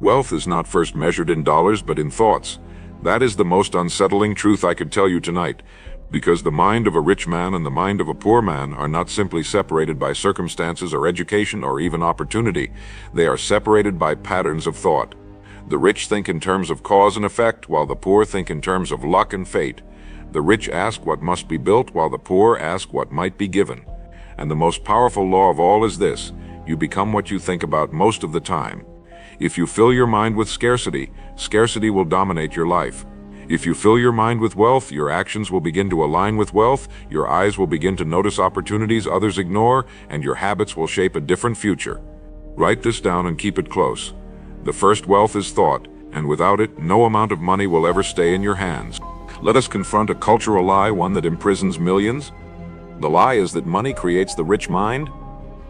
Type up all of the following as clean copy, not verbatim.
Wealth is not first measured in dollars but in thoughts. That is the most unsettling truth I could tell you tonight, because the mind of a rich man and the mind of a poor man are not simply separated by circumstances or education or even opportunity. They are separated by patterns of thought. The rich think in terms of cause and effect, while the poor think in terms of luck and fate. The rich ask what must be built, while the poor ask what might be given. And the most powerful law of all is this: you become what you think about most of the time. If you fill your mind with scarcity, scarcity will dominate your life. If you fill your mind with wealth, your actions will begin to align with wealth, your eyes will begin to notice opportunities others ignore, and your habits will shape a different future. Write this down and keep it close. The first wealth is thought, and without it, no amount of money will ever stay in your hands. Let us confront a cultural lie, one that imprisons millions. The lie is that money creates the rich mind.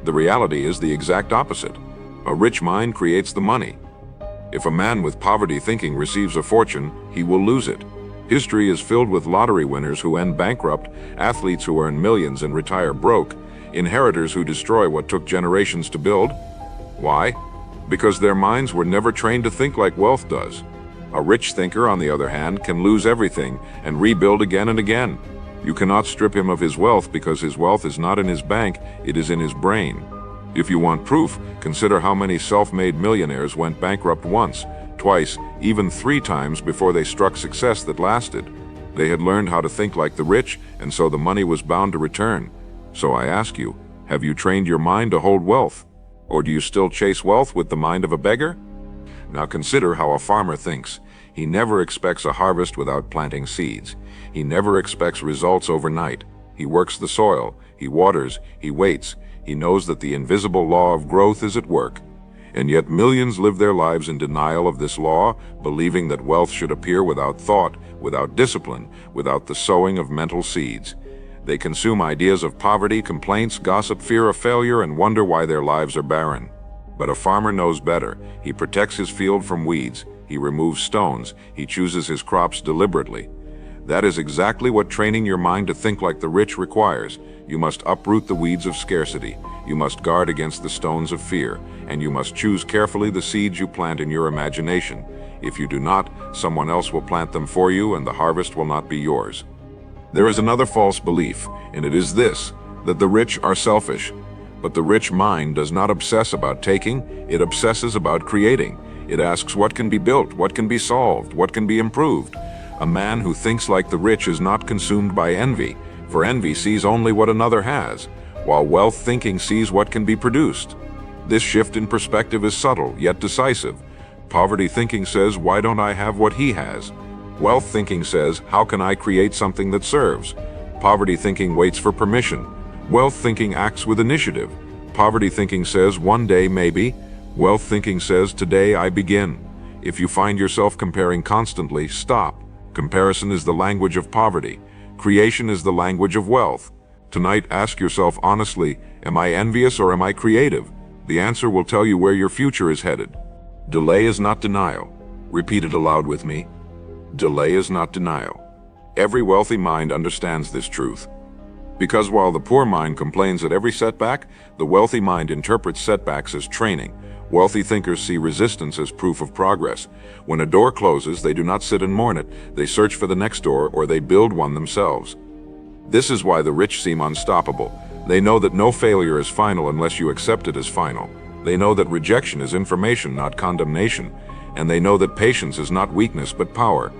The reality is the exact opposite. A rich mind creates the money. If a man with poverty thinking receives a fortune, he will lose it. History is filled with lottery winners who end bankrupt, athletes who earn millions and retire broke, inheritors who destroy what took generations to build. Why? Because their minds were never trained to think like wealth does. A rich thinker, on the other hand, can lose everything and rebuild again and again. You cannot strip him of his wealth because his wealth is not in his bank, it is in his brain. If you want proof, consider how many self-made millionaires went bankrupt once, twice, even 3 times before they struck success that lasted. They had learned how to think like the rich, and so the money was bound to return. So I ask you, have you trained your mind to hold wealth? Or do you still chase wealth with the mind of a beggar? Now consider how a farmer thinks. He never expects a harvest without planting seeds. He never expects results overnight. He works the soil, he waters, he waits. He knows that the invisible law of growth is at work. And yet millions live their lives in denial of this law, believing that wealth should appear without thought, without discipline, without the sowing of mental seeds. They consume ideas of poverty, complaints, gossip, fear of failure, and wonder why their lives are barren. But a farmer knows better. He protects his field from weeds. He removes stones. He chooses his crops deliberately. That is exactly what training your mind to think like the rich requires. You must uproot the weeds of scarcity. You must guard against the stones of fear. And you must choose carefully the seeds you plant in your imagination. If you do not, someone else will plant them for you, and the harvest will not be yours. There is another false belief, and it is this, that the rich are selfish. But the rich mind does not obsess about taking, it obsesses about creating. It asks what can be built, what can be solved, what can be improved. A man who thinks like the rich is not consumed by envy, for envy sees only what another has, while wealth thinking sees what can be produced. This shift in perspective is subtle, yet decisive. Poverty thinking says, why don't I have what he has? Wealth thinking says, how can I create something that serves? Poverty thinking waits for permission. Wealth thinking acts with initiative. Poverty thinking says, one day maybe. Wealth thinking says, today I begin. If you find yourself comparing constantly, stop. Comparison is the language of poverty. Creation is the language of wealth. Tonight, ask yourself honestly, am I envious or am I creative? The answer will tell you where your future is headed. Delay is not denial. Repeat it aloud with me. Delay is not denial. Every wealthy mind understands this truth. Because while the poor mind complains at every setback, the wealthy mind interprets setbacks as training. Wealthy thinkers see resistance as proof of progress. When a door closes, they do not sit and mourn it. They search for the next door, or they build one themselves. This is why the rich seem unstoppable. They know that no failure is final unless you accept it as final. They know that rejection is information, not condemnation. And they know that patience is not weakness, but power.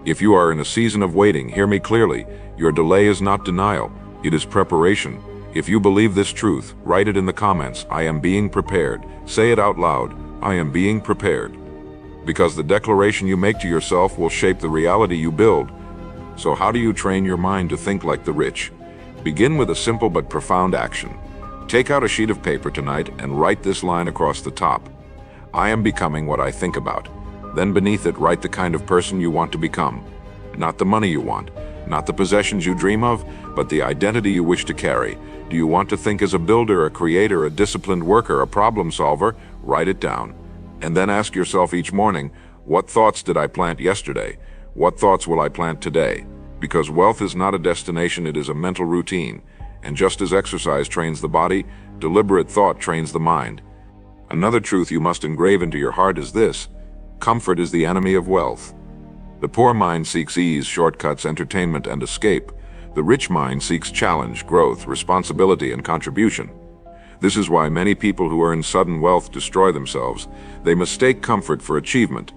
If you are in a season of waiting, hear me clearly. Your delay is not denial. It is preparation. If you believe this truth, write it in the comments. I am being prepared. Say it out loud. I am being prepared. Because the declaration you make to yourself will shape the reality you build. So how do you train your mind to think like the rich? Begin with a simple but profound action. Take out a sheet of paper tonight and write this line across the top. I am becoming what I think about. Then beneath it, write the kind of person you want to become. Not the money you want, not the possessions you dream of, but the identity you wish to carry. Do you want to think as a builder, a creator, a disciplined worker, a problem solver? Write it down. And then ask yourself each morning, what thoughts did I plant yesterday? What thoughts will I plant today? Because wealth is not a destination, it is a mental routine. And just as exercise trains the body, deliberate thought trains the mind. Another truth you must engrave into your heart is this: comfort is the enemy of wealth. The poor mind seeks ease, shortcuts, entertainment, and escape. The rich mind seeks challenge, growth, responsibility, and contribution. This is why many people who earn sudden wealth destroy themselves. They mistake comfort for achievement.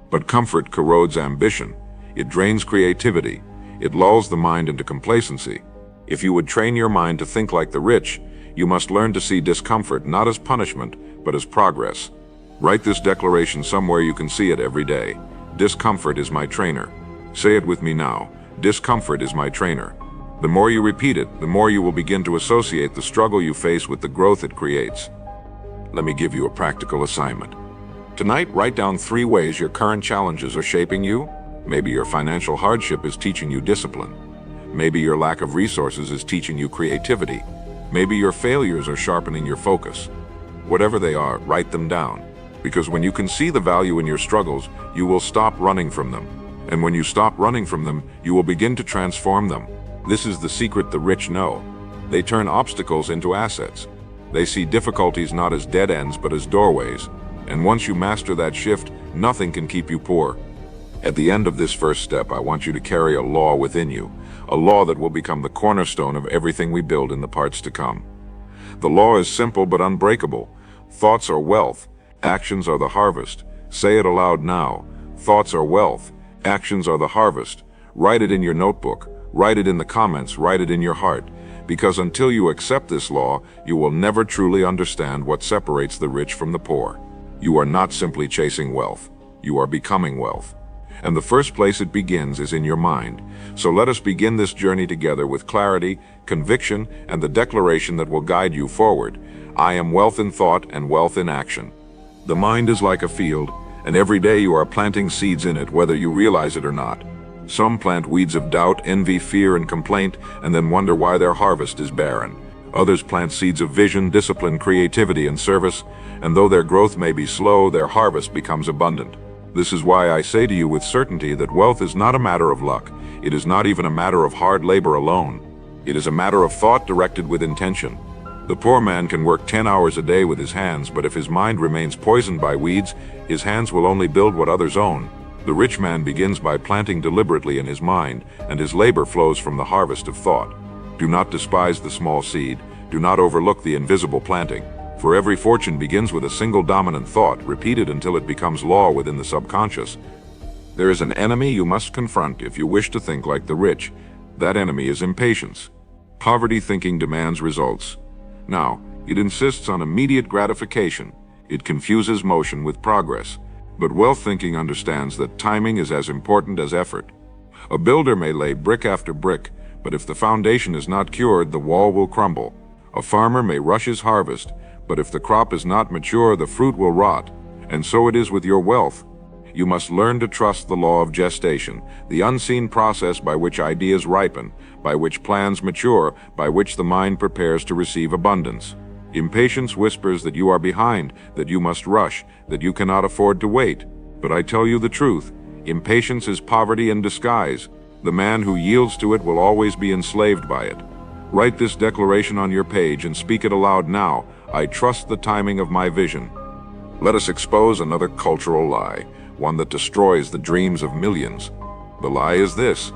But comfort corrodes ambition. It drains creativity. It lulls the mind into complacency. If you would train your mind to think like the rich, you must learn to see discomfort not as punishment, but as progress. Write this declaration somewhere you can see it every day. Discomfort is my trainer. Say it with me now. Discomfort is my trainer. The more you repeat it, the more you will begin to associate the struggle you face with the growth it creates. Let me give you a practical assignment. Tonight, write down 3 ways your current challenges are shaping you. Maybe your financial hardship is teaching you discipline. Maybe your lack of resources is teaching you creativity. Maybe your failures are sharpening your focus. Whatever they are, write them down. Because when you can see the value in your struggles, you will stop running from them. And when you stop running from them, you will begin to transform them. This is the secret the rich know. They turn obstacles into assets. They see difficulties not as dead ends, but as doorways. And once you master that shift, nothing can keep you poor. At the end of this first step, I want you to carry a law within you, a law that will become the cornerstone of everything we build in the parts to come. The law is simple but unbreakable. Thoughts are wealth. Actions are the harvest. Say it aloud now. Thoughts are wealth. Actions are the harvest. Write it in your notebook. Write it in the comments. Write it in your heart. Because until you accept this law, you will never truly understand what separates the rich from the poor. You are not simply chasing wealth. You are becoming wealth. And the first place it begins is in your mind. So let us begin this journey together with clarity, conviction, and the declaration that will guide you forward. I am wealth in thought and wealth in action. The mind is like a field, and every day you are planting seeds in it, whether you realize it or not. Some plant weeds of doubt, envy, fear, and complaint, and then wonder why their harvest is barren. Others plant seeds of vision, discipline, creativity, and service, and though their growth may be slow, their harvest becomes abundant. This is why I say to you with certainty that wealth is not a matter of luck. It is not even a matter of hard labor alone. It is a matter of thought directed with intention. The poor man can work 10 hours a day with his hands, but if his mind remains poisoned by weeds, his hands will only build what others own. The rich man begins by planting deliberately in his mind, and his labor flows from the harvest of thought. Do not despise the small seed. Do not overlook the invisible planting. For every fortune begins with a single dominant thought, repeated until it becomes law within the subconscious. There is an enemy you must confront if you wish to think like the rich. That enemy is impatience. Poverty thinking demands results. Now, it insists on immediate gratification. It confuses motion with progress. But wealth thinking understands that timing is as important as effort. A builder may lay brick after brick, but if the foundation is not cured, the wall will crumble. A farmer may rush his harvest, but if the crop is not mature, the fruit will rot. And so it is with your wealth. You must learn to trust the law of gestation, the unseen process by which ideas ripen, by which plans mature, by which the mind prepares to receive abundance. Impatience whispers that you are behind, that you must rush, that you cannot afford to wait. But I tell you the truth, impatience is poverty in disguise. The man who yields to it will always be enslaved by it. Write this declaration on your page and speak it aloud now. I trust the timing of my vision. Let us expose another cultural lie, one that destroys the dreams of millions. The lie is this: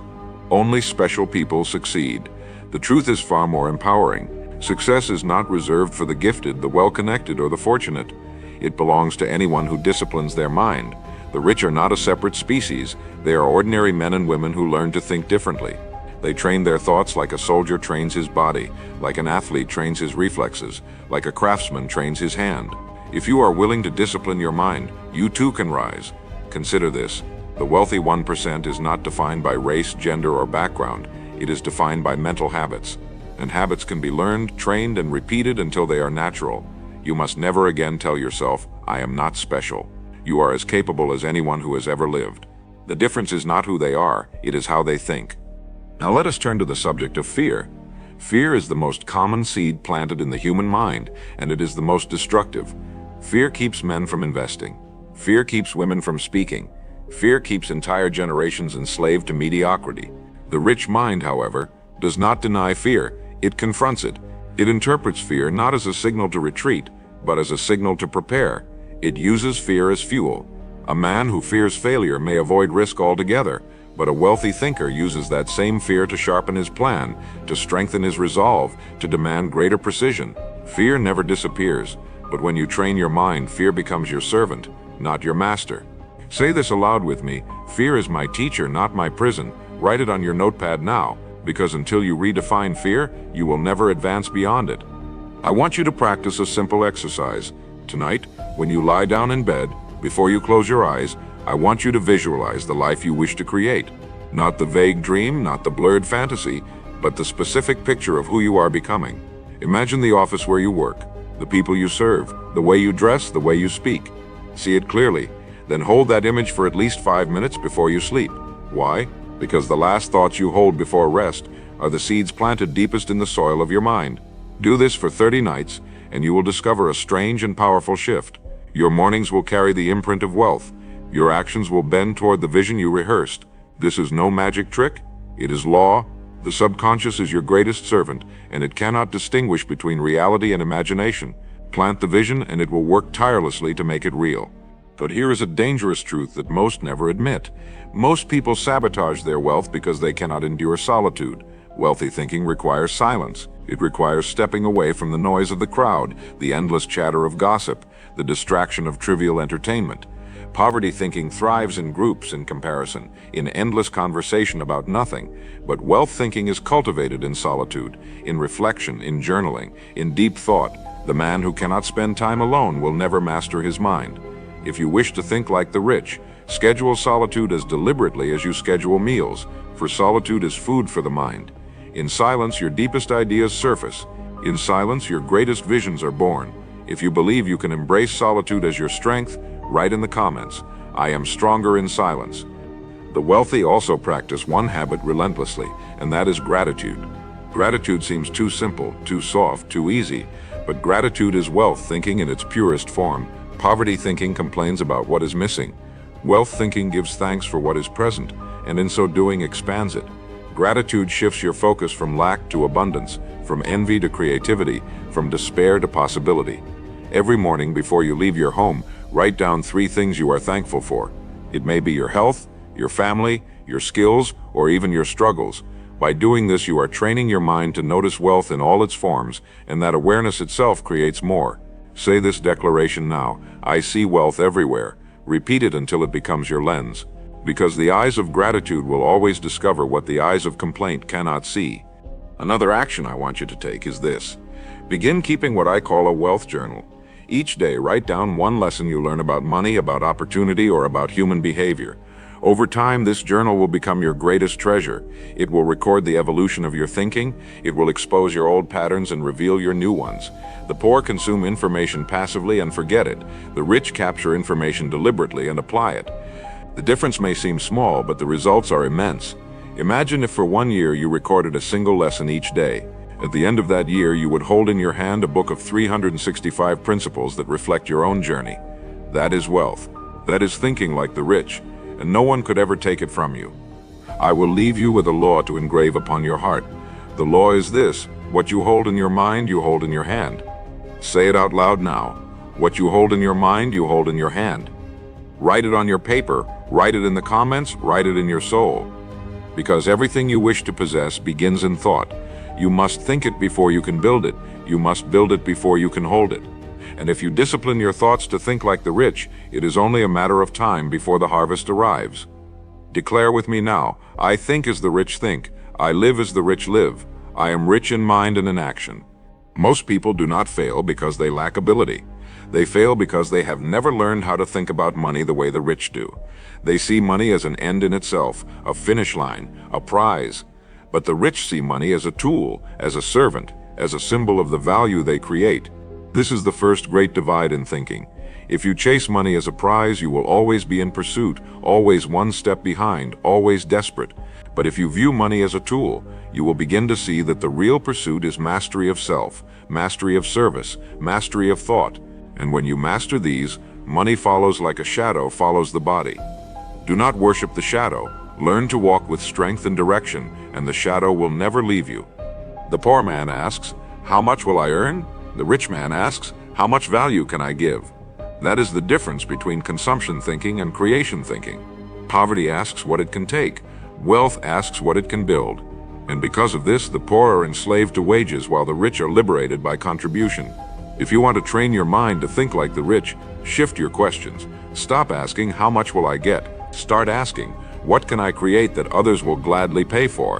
only special people succeed. The truth is far more empowering. Success is not reserved for the gifted, the well-connected, or the fortunate. It belongs to anyone who disciplines their mind. The rich are not a separate species. They are ordinary men and women who learn to think differently. They train their thoughts like a soldier trains his body, like an athlete trains his reflexes, like a craftsman trains his hand. If you are willing to discipline your mind, you too can rise. Consider this: the wealthy 1% is not defined by race, gender, or background. It is defined by mental habits. And habits can be learned, trained, and repeated until they are natural. You must never again tell yourself, I am not special. You are as capable as anyone who has ever lived. The difference is not who they are, it is how they think. Now let us turn to the subject of fear. Fear is the most common seed planted in the human mind, and it is the most destructive. Fear keeps men from investing. Fear keeps women from speaking. Fear keeps entire generations enslaved to mediocrity. The rich mind, however, does not deny fear. It confronts it. It interprets fear not as a signal to retreat, but as a signal to prepare. It uses fear as fuel. A man who fears failure may avoid risk altogether, but a wealthy thinker uses that same fear to sharpen his plan, to strengthen his resolve, to demand greater precision. Fear never disappears, but when you train your mind, fear becomes your servant, not your master. Say this aloud with me: fear is my teacher, not my prison. Write it on your notepad now, because until you redefine fear, you will never advance beyond it. I want you to practice a simple exercise. Tonight, when you lie down in bed, before you close your eyes, I want you to visualize the life you wish to create. Not the vague dream, not the blurred fantasy, but the specific picture of who you are becoming. Imagine the office where you work, the people you serve, the way you dress, the way you speak. See it clearly. Then hold that image for at least 5 minutes before you sleep. Why? Because the last thoughts you hold before rest are the seeds planted deepest in the soil of your mind. Do this for 30 nights, and you will discover a strange and powerful shift. Your mornings will carry the imprint of wealth. Your actions will bend toward the vision you rehearsed. This is no magic trick. It is law. The subconscious is your greatest servant, and it cannot distinguish between reality and imagination. Plant the vision, and it will work tirelessly to make it real. But here is a dangerous truth that most never admit. Most people sabotage their wealth because they cannot endure solitude. Wealthy thinking requires silence. It requires stepping away from the noise of the crowd, the endless chatter of gossip, the distraction of trivial entertainment. Poverty thinking thrives in groups, in comparison, in endless conversation about nothing. But wealth thinking is cultivated in solitude, in reflection, in journaling, in deep thought. The man who cannot spend time alone will never master his mind. If you wish to think like the rich, schedule solitude as deliberately as you schedule meals, for solitude is food for the mind. In silence, your deepest ideas surface. In silence, your greatest visions are born. If you believe you can embrace solitude as your strength, write in the comments, "I am stronger in silence." The wealthy also practice one habit relentlessly, and that is gratitude. Gratitude seems too simple, too soft, too easy, but gratitude is wealth thinking in its purest form. Poverty thinking complains about what is missing. Wealth thinking gives thanks for what is present, and in so doing expands it. Gratitude shifts your focus from lack to abundance, from envy to creativity, from despair to possibility. Every morning before you leave your home, write down 3 things you are thankful for. It may be your health, your family, your skills, or even your struggles. By doing this, you are training your mind to notice wealth in all its forms, and that awareness itself creates more. Say this declaration now: I see wealth everywhere. Repeat it until it becomes your lens. Because the eyes of gratitude will always discover what the eyes of complaint cannot see. Another action I want you to take is this. Begin keeping what I call a wealth journal. Each day, write down one lesson you learn about money, about opportunity, or about human behavior. Over time, this journal will become your greatest treasure. It will record the evolution of your thinking. It will expose your old patterns and reveal your new ones. The poor consume information passively and forget it. The rich capture information deliberately and apply it. The difference may seem small, but the results are immense. Imagine if for 1 year you recorded a single lesson each day. At the end of that year, you would hold in your hand a book of 365 principles that reflect your own journey. That is wealth. That is thinking like the rich, and no one could ever take it from you. I will leave you with a law to engrave upon your heart. The law is this: what you hold in your mind, you hold in your hand. Say it out loud now. What you hold in your mind, you hold in your hand. Write it on your paper, write it in the comments, write it in your soul. Because everything you wish to possess begins in thought. You must think it before you can build it. You must build it before you can hold it. And if you discipline your thoughts to think like the rich, it is only a matter of time before the harvest arrives. Declare with me now: I think as the rich think. I live as the rich live. I am rich in mind and in action. Most people do not fail because they lack ability. They fail because they have never learned how to think about money the way the rich do. They see money as an end in itself, a finish line, a prize. But the rich see money as a tool, as a servant, as a symbol of the value they create. This is the first great divide in thinking. If you chase money as a prize, you will always be in pursuit, always one step behind, always desperate. But if you view money as a tool, you will begin to see that the real pursuit is mastery of self, mastery of service, mastery of thought. And when you master these, money follows like a shadow follows the body. Do not worship the shadow. Learn to walk with strength and direction, and the shadow will never leave you. The poor man asks, "How much will I earn?" The rich man asks, How much value can I give? That is the difference between consumption thinking and creation thinking. Poverty asks what it can take. Wealth asks what it can build. And because of this, the poor are enslaved to wages while the rich are liberated by contribution. If you want to train your mind to think like the rich, shift your questions. Stop asking, how much will I get? Start asking, what can I create that others will gladly pay for?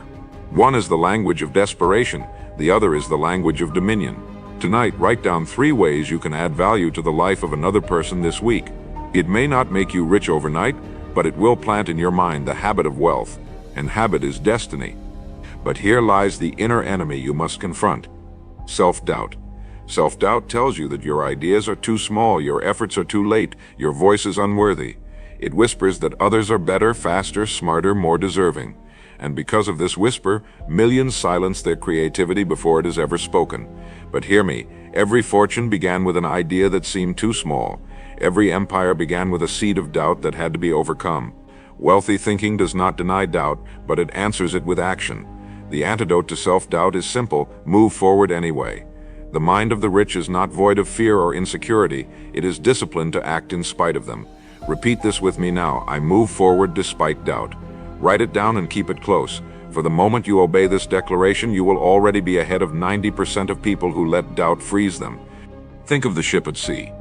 One is the language of desperation, the other is the language of dominion. Tonight, write down 3 ways you can add value to the life of another person this week. It may not make you rich overnight, but it will plant in your mind the habit of wealth, and habit is destiny. But here lies the inner enemy you must confront: self-doubt. Self-doubt tells you that your ideas are too small, your efforts are too late, your voice is unworthy. It whispers that others are better, faster, smarter, more deserving. And because of this whisper, millions silence their creativity before it is ever spoken. But hear me, every fortune began with an idea that seemed too small. Every empire began with a seed of doubt that had to be overcome. Wealthy thinking does not deny doubt, but it answers it with action. The antidote to self-doubt is simple: move forward anyway. The mind of the rich is not void of fear or insecurity, it is disciplined to act in spite of them. Repeat this with me now: I move forward despite doubt. Write it down and keep it close. For the moment you obey this declaration, you will already be ahead of 90% of people who let doubt freeze them. Think of the ship at sea.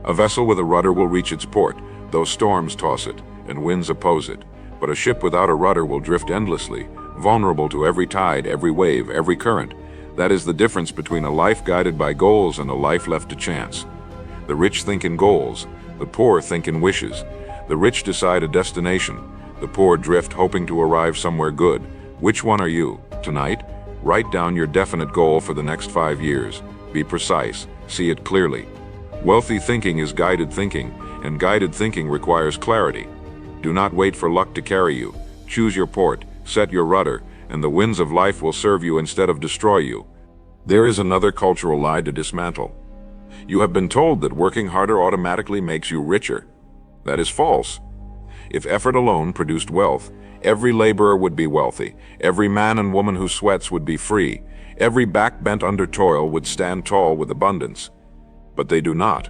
A vessel with a rudder will reach its port, though storms toss it and winds oppose it. But a ship without a rudder will drift endlessly, vulnerable to every tide, every wave, every current. That is the difference between a life guided by goals and a life left to chance. The rich think in goals, the poor think in wishes. The rich decide a destination, the poor drift hoping to arrive somewhere good. Which one are you? Tonight, write down your definite goal for the next 5 years. Be precise, see it clearly. Wealthy thinking is guided thinking, and guided thinking requires clarity. Do not wait for luck to carry you. Choose your port, set your rudder, and the winds of life will serve you instead of destroy you. There is another cultural lie to dismantle. You have been told that working harder automatically makes you richer. That is false. If effort alone produced wealth, every laborer would be wealthy. Every man and woman who sweats would be free. Every back bent under toil would stand tall with abundance. But they do not.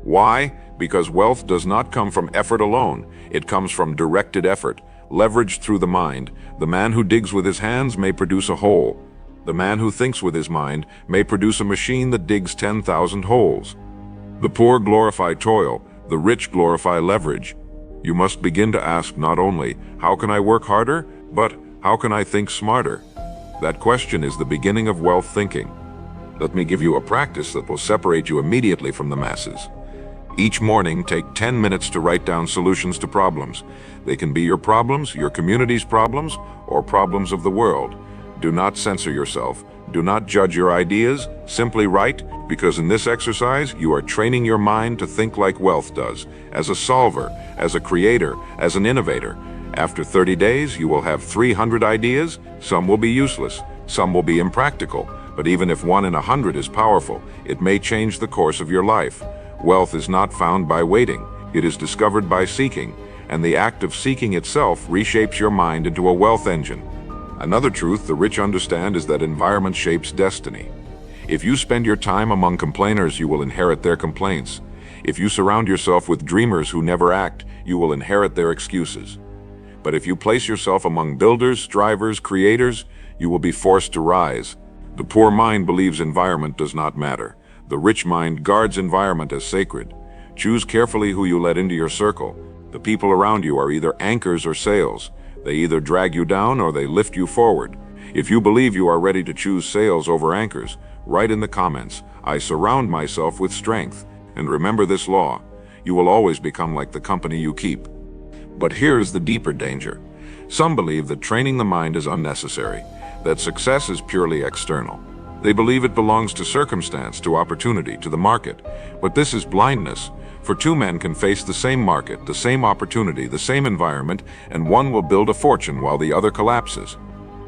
Why? Because wealth does not come from effort alone. It comes from directed effort, leveraged through the mind. The man who digs with his hands may produce a hole. The man who thinks with his mind may produce a machine that digs 10,000 holes. The poor glorify toil, the rich glorify leverage. You must begin to ask not only, how can I work harder, but how can I think smarter? That question is the beginning of wealth thinking. Let me give you a practice that will separate you immediately from the masses. Each morning, take 10 minutes to write down solutions to problems. They can be your problems, your community's problems, or problems of the world. Do not censor yourself. Do not judge your ideas. Simply write, because in this exercise, you are training your mind to think like wealth does, as a solver, as a creator, as an innovator. After 30 days, you will have 300 ideas. Some will be useless, some will be impractical. But even if 1 in 100 is powerful, it may change the course of your life. Wealth is not found by waiting, it is discovered by seeking, and the act of seeking itself reshapes your mind into a wealth engine. Another truth the rich understand is that environment shapes destiny. If you spend your time among complainers, you will inherit their complaints. If you surround yourself with dreamers who never act, you will inherit their excuses. But if you place yourself among builders, strivers, creators, you will be forced to rise. The poor mind believes environment does not matter. The rich mind guards environment as sacred. Choose carefully who you let into your circle. The people around you are either anchors or sails. They either drag you down or they lift you forward. If you believe you are ready to choose sails over anchors, write in the comments, I surround myself with strength. And remember this law, you will always become like the company you keep. But here's the deeper danger. Some believe that training the mind is unnecessary, that success is purely external. They believe it belongs to circumstance, to opportunity, to the market. But this is blindness. For 2 men can face the same market, the same opportunity, the same environment, and one will build a fortune while the other collapses.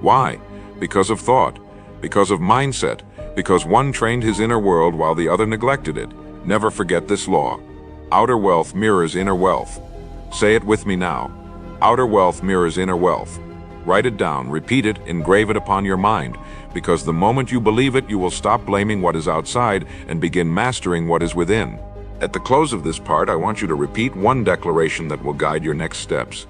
Why? Because of thought, because of mindset, because one trained his inner world while the other neglected it. Never forget this law. Outer wealth mirrors inner wealth. Say it with me now. Outer wealth mirrors inner wealth. Write it down, repeat it, engrave it upon your mind, because the moment you believe it, you will stop blaming what is outside and begin mastering what is within. At the close of this part, I want you to repeat one declaration that will guide your next steps.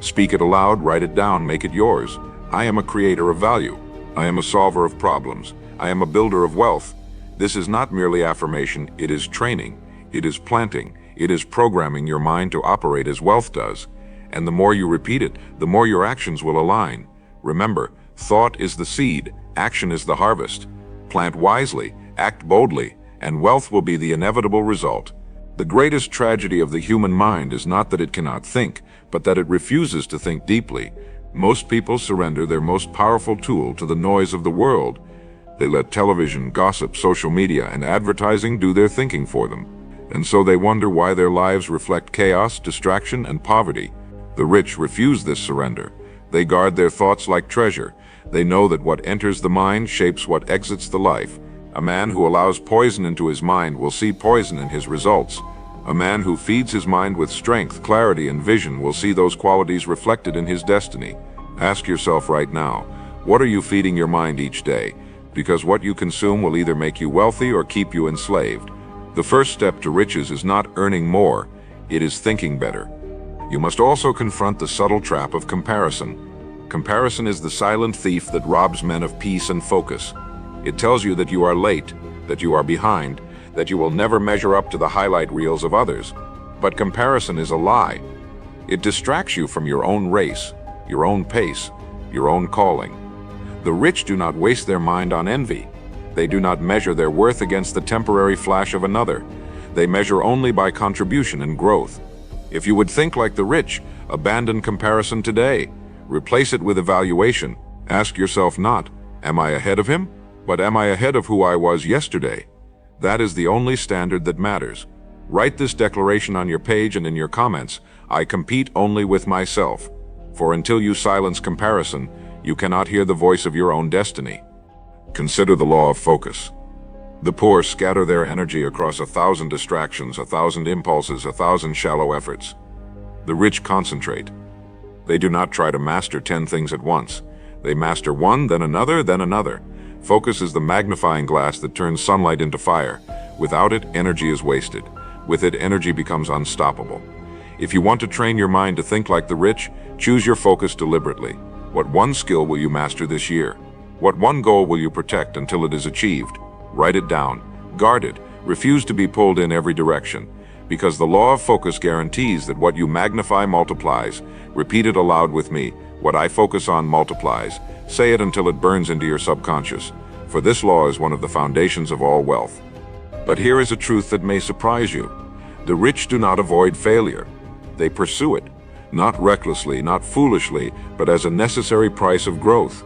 Speak it aloud, write it down, make it yours. I am a creator of value. I am a solver of problems. I am a builder of wealth. This is not merely affirmation, it is training. It is planting. It is programming your mind to operate as wealth does. And the more you repeat it, the more your actions will align. Remember, thought is the seed, action is the harvest. Plant wisely, act boldly, and wealth will be the inevitable result. The greatest tragedy of the human mind is not that it cannot think, but that it refuses to think deeply. Most people surrender their most powerful tool to the noise of the world. They let television, gossip, social media, and advertising do their thinking for them. And so they wonder why their lives reflect chaos, distraction, and poverty. The rich refuse this surrender. They guard their thoughts like treasure. They know that what enters the mind shapes what exits the life. A man who allows poison into his mind will see poison in his results. A man who feeds his mind with strength, clarity, and vision will see those qualities reflected in his destiny. Ask yourself right now, what are you feeding your mind each day? Because what you consume will either make you wealthy or keep you enslaved. The first step to riches is not earning more, it is thinking better. You must also confront the subtle trap of comparison. Comparison is the silent thief that robs men of peace and focus. It tells you that you are late, that you are behind, that you will never measure up to the highlight reels of others. But comparison is a lie. It distracts you from your own race, your own pace, your own calling. The rich do not waste their mind on envy. They do not measure their worth against the temporary flash of another. They measure only by contribution and growth. If you would think like the rich, abandon comparison today. Replace it with evaluation. Ask yourself not, am I ahead of him? But am I ahead of who I was yesterday? That is the only standard that matters. Write this declaration on your page and in your comments. I compete only with myself. For until you silence comparison, you cannot hear the voice of your own destiny. Consider the law of focus. The poor scatter their energy across 1,000 distractions, 1,000 impulses, 1,000 shallow efforts. The rich concentrate. They do not try to master 10 things at once. They master one, then another, then another. Focus is the magnifying glass that turns sunlight into fire. Without it, energy is wasted. With it, energy becomes unstoppable. If you want to train your mind to think like the rich, choose your focus deliberately. What one skill will you master this year? What one goal will you protect until it is achieved? Write it down. Guard it. Refuse to be pulled in every direction. Because the law of focus guarantees that what you magnify multiplies. Repeat it aloud with me. What I focus on multiplies. Say it until it burns into your subconscious. For this law is one of the foundations of all wealth. But here is a truth that may surprise you. The rich do not avoid failure. They pursue it. Not recklessly, not foolishly, but as a necessary price of growth.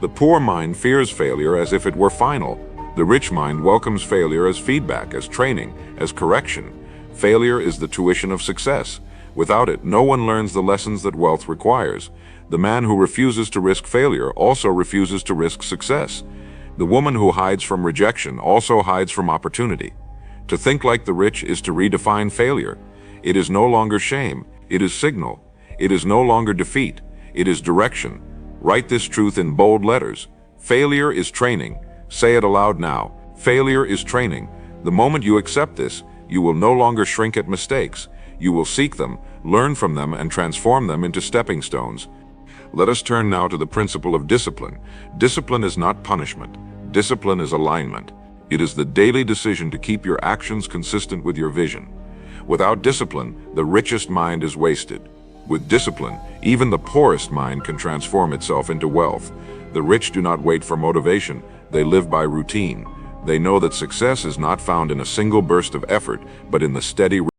The poor mind fears failure as if it were final. The rich mind welcomes failure as feedback, as training, as correction. Failure is the tuition of success. Without it, no one learns the lessons that wealth requires. The man who refuses to risk failure also refuses to risk success. The woman who hides from rejection also hides from opportunity. To think like the rich is to redefine failure. It is no longer shame. It is signal. It is no longer defeat. It is direction. Write this truth in bold letters. Failure is training. Say it aloud now. Failure is training. The moment you accept this, you will no longer shrink at mistakes. You will seek them, learn from them, and transform them into stepping stones. Let us turn now to the principle of discipline. Discipline is not punishment. Discipline is alignment. It is the daily decision to keep your actions consistent with your vision. Without discipline, the richest mind is wasted. With discipline, even the poorest mind can transform itself into wealth. The rich do not wait for motivation. They live by routine. They know that success is not found in a single burst of effort, but in the steady